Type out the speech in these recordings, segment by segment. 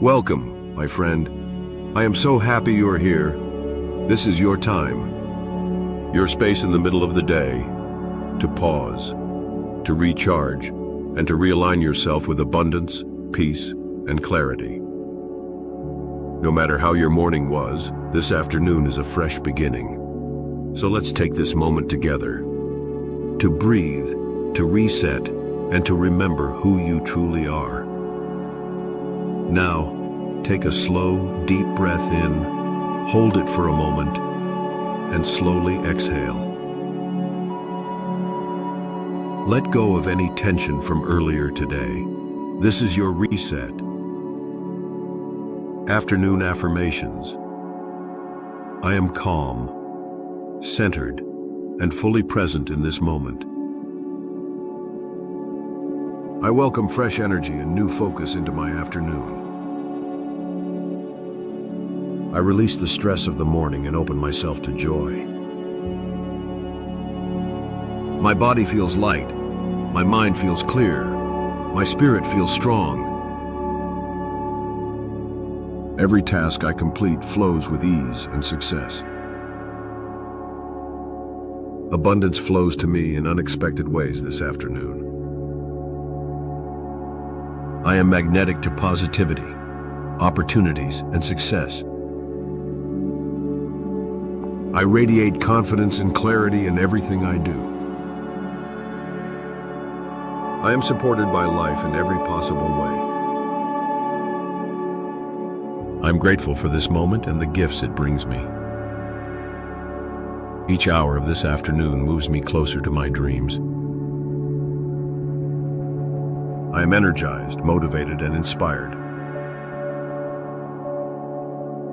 Welcome, my friend. I am so happy you are here. This is your time, your space in the middle of the day, to pause, to recharge, and to realign yourself with abundance, peace, and clarity. No matter how your morning was, this afternoon is a fresh beginning. So let's take this moment together to breathe, to reset, and to remember who you truly are. Now, take a slow, deep breath in, hold it for a moment, and slowly exhale. Let go of any tension from earlier today. This is your reset. Afternoon affirmations. I am calm, centered, and fully present in this moment. I welcome fresh energy and new focus into my afternoon. I release the stress of the morning and open myself to joy. My body feels light, my mind feels clear, my spirit feels strong. Every task I complete flows with ease and success. Abundance flows to me in unexpected ways this afternoon. I am magnetic to positivity, opportunities, and success. I radiate confidence and clarity in everything I do. I am supported by life in every possible way. I'm grateful for this moment and the gifts it brings me. Each hour of this afternoon moves me closer to my dreams. I am energized, motivated, and inspired.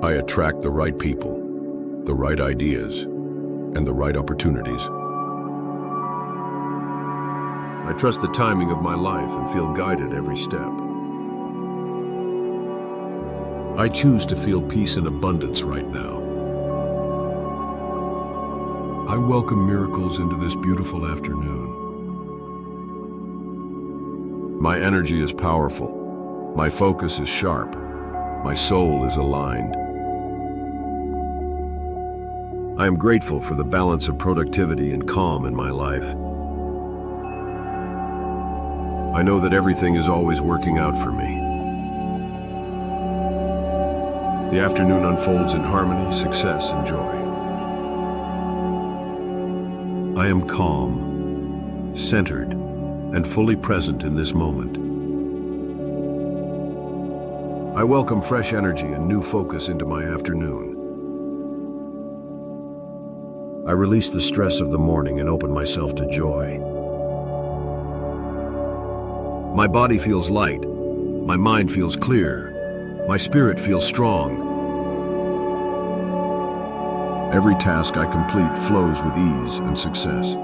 I attract the right people, the right ideas, and the right opportunities. I trust the timing of my life and feel guided every step. I choose to feel peace and abundance right now. I welcome miracles into this beautiful afternoon. My energy is powerful. My focus is sharp. My soul is aligned. I am grateful for the balance of productivity and calm in my life. I know that everything is always working out for me. The afternoon unfolds in harmony, success, and joy. I am calm, centered, and fully present in this moment. I welcome fresh energy and new focus into my afternoon. I release the stress of the morning and open myself to joy. My body feels light, my mind feels clear, my spirit feels strong. Every task I complete flows with ease and success.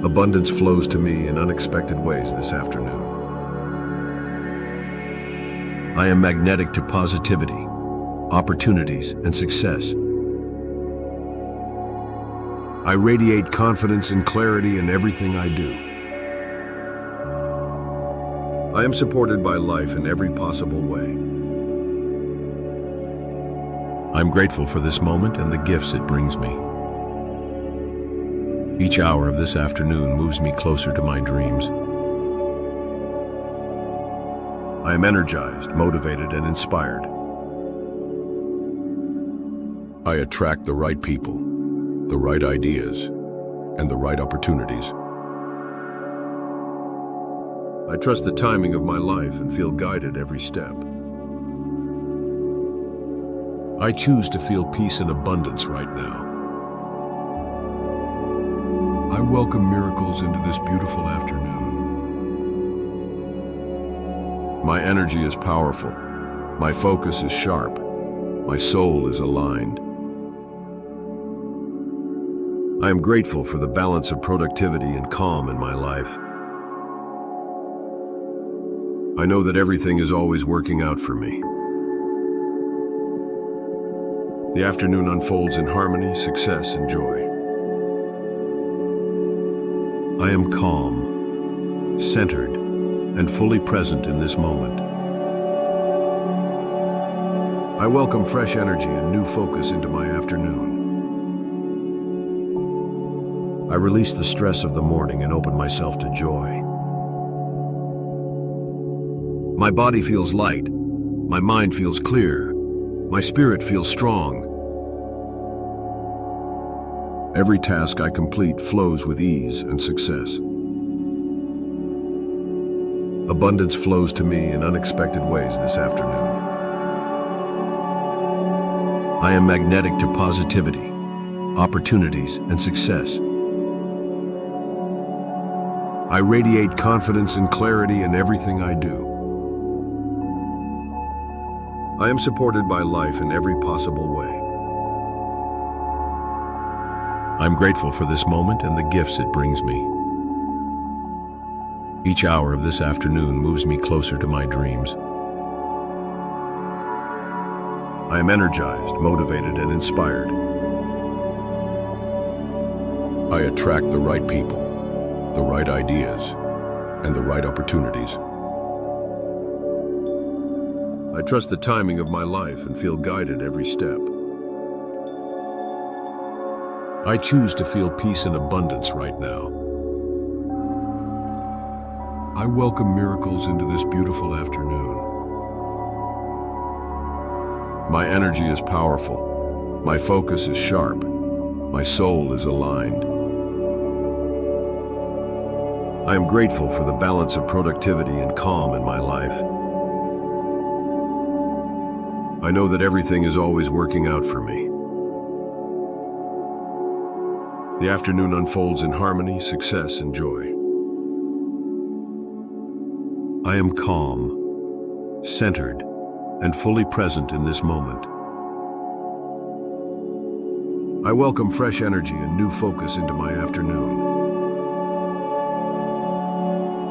Abundance flows to me in unexpected ways this afternoon. I am magnetic to positivity, opportunities, and success. I radiate confidence and clarity in everything I do. I am supported by life in every possible way. I'm grateful for this moment and the gifts it brings me. Each hour of this afternoon moves me closer to my dreams. I am energized, motivated, and inspired. I attract the right people, the right ideas, and the right opportunities. I trust the timing of my life and feel guided every step. I choose to feel peace and abundance right now. I welcome miracles into this beautiful afternoon. My energy is powerful. My focus is sharp. My soul is aligned. I am grateful for the balance of productivity and calm in my life. I know that everything is always working out for me. The afternoon unfolds in harmony, success, and joy. I am calm, centered, and fully present in this moment. I welcome fresh energy and new focus into my afternoon. I release the stress of the morning and open myself to joy. My body feels light, my mind feels clear, my spirit feels strong. Every task I complete flows with ease and success. Abundance flows to me in unexpected ways this afternoon. I am magnetic to positivity, opportunities, and success. I radiate confidence and clarity in everything I do. I am supported by life in every possible way. I'm grateful for this moment and the gifts it brings me. Each hour of this afternoon moves me closer to my dreams. I am energized, motivated, and inspired. I attract the right people, the right ideas, and the right opportunities. I trust the timing of my life and feel guided every step. I choose to feel peace and abundance right now. I welcome miracles into this beautiful afternoon. My energy is powerful. My focus is sharp. My soul is aligned. I am grateful for the balance of productivity and calm in my life. I know that everything is always working out for me. The afternoon unfolds in harmony, success, and joy. I am calm, centered, and fully present in this moment. I welcome fresh energy and new focus into my afternoon.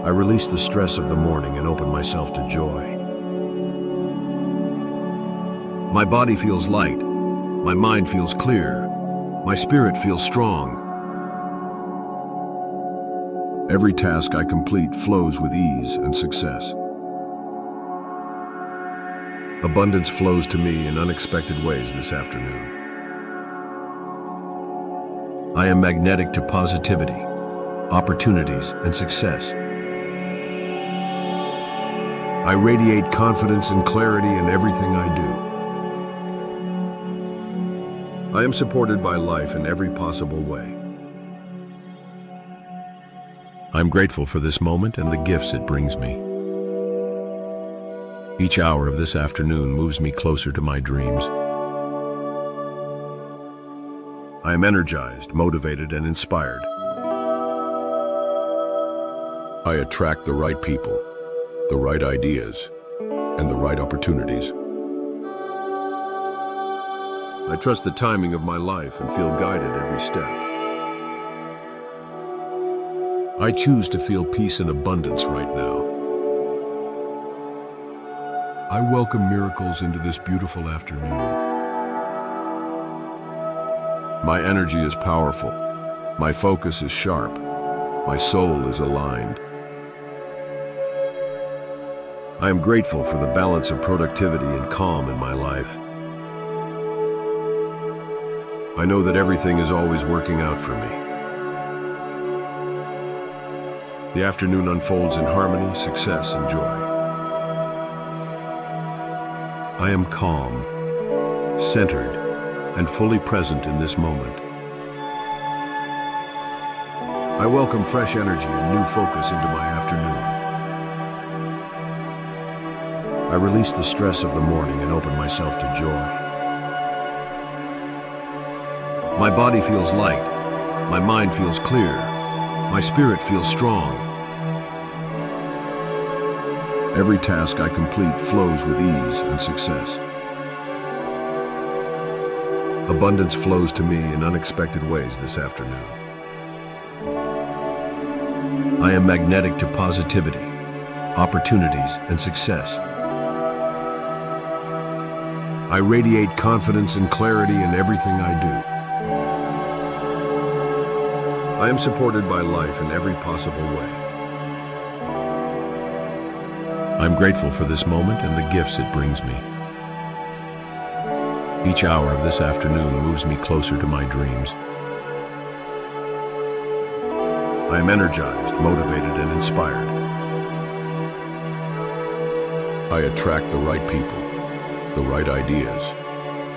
I release the stress of the morning and open myself to joy. My body feels light, my mind feels clear, my spirit feels strong. Every task I complete flows with ease and success. Abundance flows to me in unexpected ways this afternoon. I am magnetic to positivity, opportunities, and success. I radiate confidence and clarity in everything I do. I am supported by life in every possible way. I'm grateful for this moment and the gifts it brings me. Each hour of this afternoon moves me closer to my dreams. I am energized, motivated, and inspired. I attract the right people, the right ideas, and the right opportunities. I trust the timing of my life and feel guided every step. I choose to feel peace and abundance right now. I welcome miracles into this beautiful afternoon. My energy is powerful. My focus is sharp. My soul is aligned. I am grateful for the balance of productivity and calm in my life. I know that everything is always working out for me. The afternoon unfolds in harmony, success, and joy. I am calm, centered, and fully present in this moment. I welcome fresh energy and new focus into my afternoon. I release the stress of the morning and open myself to joy. My body feels light, my mind feels clear, my spirit feels strong. Every task I complete flows with ease and success. Abundance flows to me in unexpected ways this afternoon. I am magnetic to positivity, opportunities, and success. I radiate confidence and clarity in everything I do. I am supported by life in every possible way. I'm grateful for this moment and the gifts it brings me. Each hour of this afternoon moves me closer to my dreams. I am energized, motivated, and inspired. I attract the right people, the right ideas,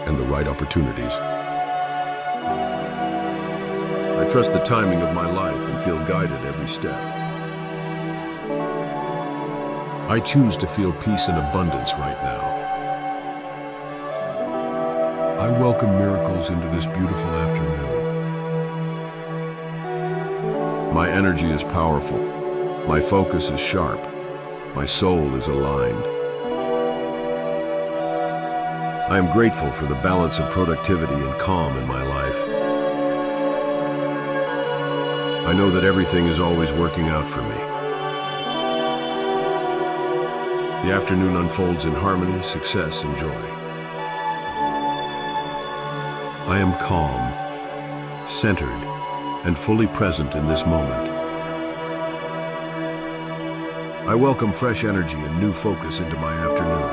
and the right opportunities. I trust the timing of my life and feel guided every step. I choose to feel peace and abundance right now. I welcome miracles into this beautiful afternoon. My energy is powerful. My focus is sharp. My soul is aligned. I am grateful for the balance of productivity and calm in my life. I know that everything is always working out for me. The afternoon unfolds in harmony, success, and joy. I am calm, centered, and fully present in this moment. I welcome fresh energy and new focus into my afternoon.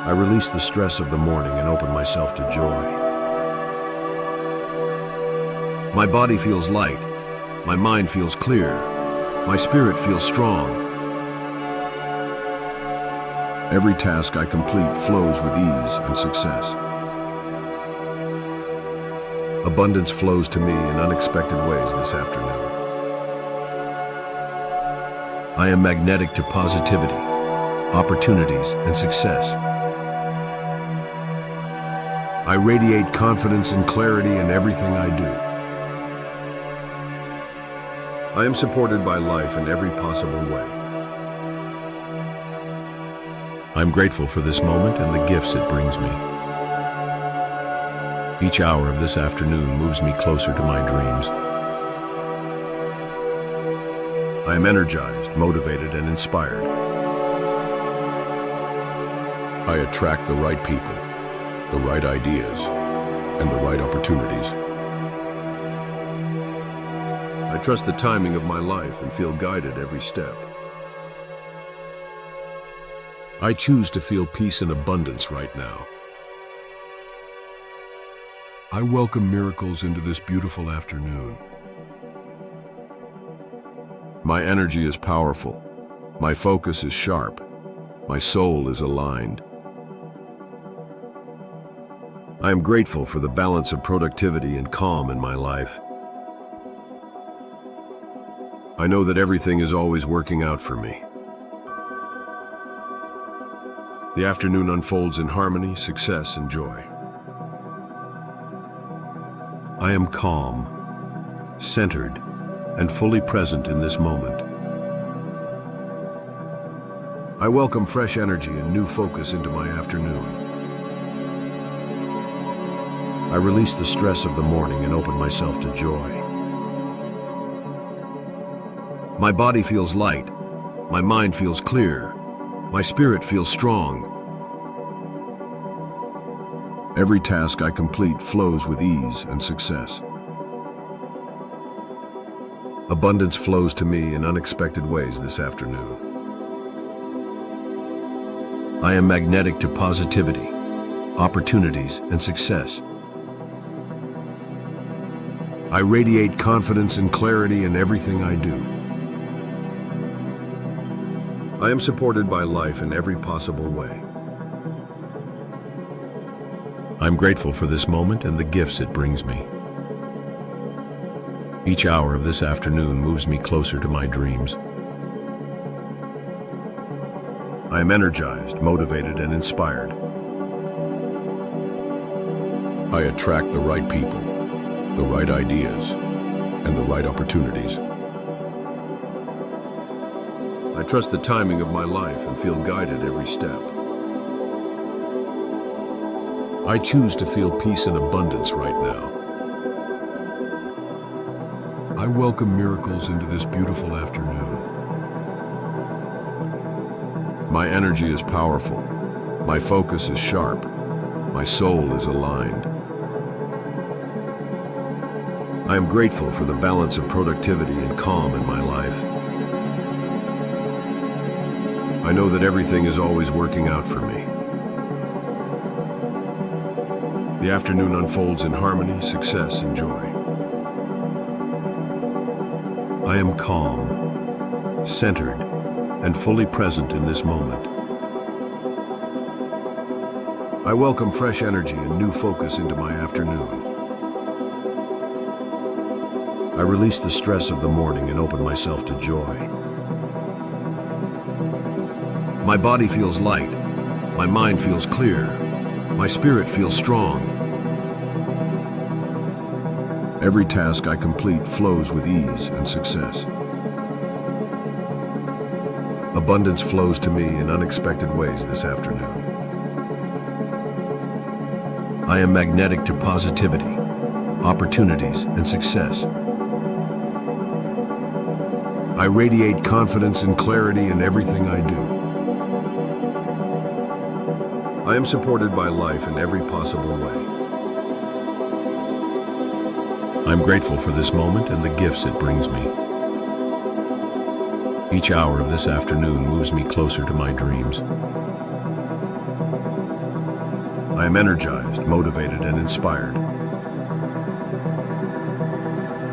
I release the stress of the morning and open myself to joy. My body feels light. My mind feels clear. My spirit feels strong. Every task I complete flows with ease and success. Abundance flows to me in unexpected ways this afternoon. I am magnetic to positivity, opportunities, and success. I radiate confidence and clarity in everything I do. I am supported by life in every possible way. I'm grateful for this moment and the gifts it brings me. Each hour of this afternoon moves me closer to my dreams. I am energized, motivated, and inspired. I attract the right people, the right ideas, and the right opportunities. I trust the timing of my life and feel guided every step. I choose to feel peace and abundance right now. I welcome miracles into this beautiful afternoon. My energy is powerful. My focus is sharp. My soul is aligned. I am grateful for the balance of productivity and calm in my life. I know that everything is always working out for me. The afternoon unfolds in harmony, success, and joy. I am calm, centered, and fully present in this moment. I welcome fresh energy and new focus into my afternoon. I release the stress of the morning and open myself to joy. My body feels light. My mind feels clear. My spirit feels strong. Every task I complete flows with ease and success. Abundance flows to me in unexpected ways this afternoon. I am magnetic to positivity, opportunities, and success. I radiate confidence and clarity in everything I do. I am supported by life in every possible way. I'm grateful for this moment and the gifts it brings me. Each hour of this afternoon moves me closer to my dreams. I am energized, motivated, and inspired. I attract the right people, the right ideas, and the right opportunities. I trust the timing of my life and feel guided every step. I choose to feel peace and abundance right now. I welcome miracles into this beautiful afternoon. My energy is powerful. My focus is sharp. My soul is aligned. I am grateful for the balance of productivity and calm in my life. I know that everything is always working out for me. The afternoon unfolds in harmony, success, and joy. I am calm, centered, and fully present in this moment. I welcome fresh energy and new focus into my afternoon. I release the stress of the morning and open myself to joy. My body feels light, my mind feels clear, my spirit feels strong. Every task I complete flows with ease and success. Abundance flows to me in unexpected ways this afternoon. I am magnetic to positivity, opportunities, and success. I radiate confidence and clarity in everything I do. I am supported by life in every possible way. I'm grateful for this moment and the gifts it brings me. Each hour of this afternoon moves me closer to my dreams. I am energized, motivated, and inspired.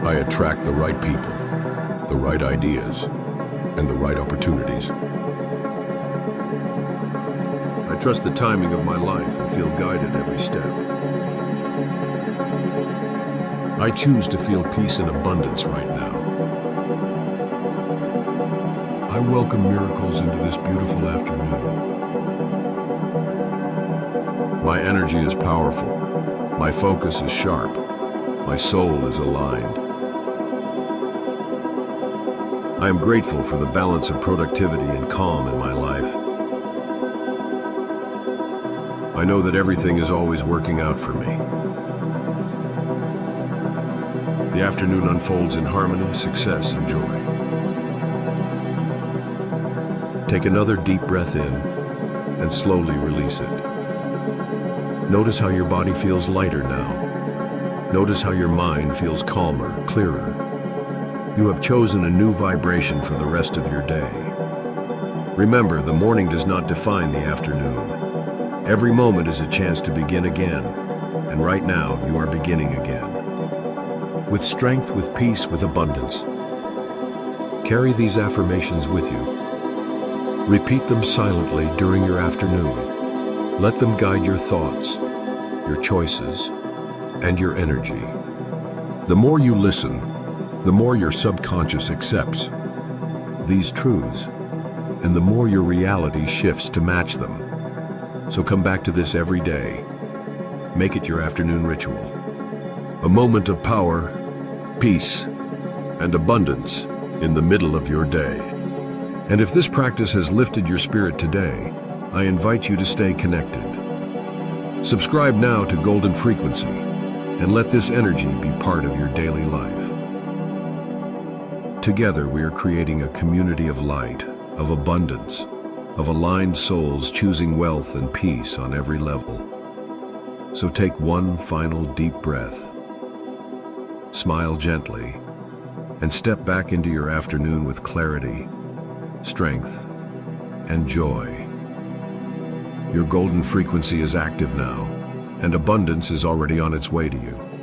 I attract the right people, the right ideas, and the right opportunities. I trust the timing of my life and feel guided every step. I choose to feel peace and abundance right now. I welcome miracles into this beautiful afternoon. My energy is powerful. My focus is sharp. My soul is aligned. I am grateful for the balance of productivity and calm in my life. I know that everything is always working out for me. The afternoon unfolds in harmony, success, and joy. Take another deep breath in and slowly release it. Notice how your body feels lighter now. Notice how your mind feels calmer, clearer. You have chosen a new vibration for the rest of your day. Remember, the morning does not define the afternoon. Every moment is a chance to begin again, and right now you are beginning again. With strength, with peace, with abundance. Carry these affirmations with you. Repeat them silently during your afternoon. Let them guide your thoughts, your choices, and your energy. The more you listen, the more your subconscious accepts these truths, and the more your reality shifts to match them. So come back to this every day. Make it your afternoon ritual. A moment of power, peace, and abundance in the middle of your day. And if this practice has lifted your spirit today, I invite you to stay connected. Subscribe now to Golden Frequency and let this energy be part of your daily life. Together we are creating a community of light, of abundance, of aligned souls choosing wealth and peace on every level. So take one final deep breath, smile gently, and step back into your afternoon with clarity, strength, and joy. Your golden frequency is active now, and abundance is already on its way to you.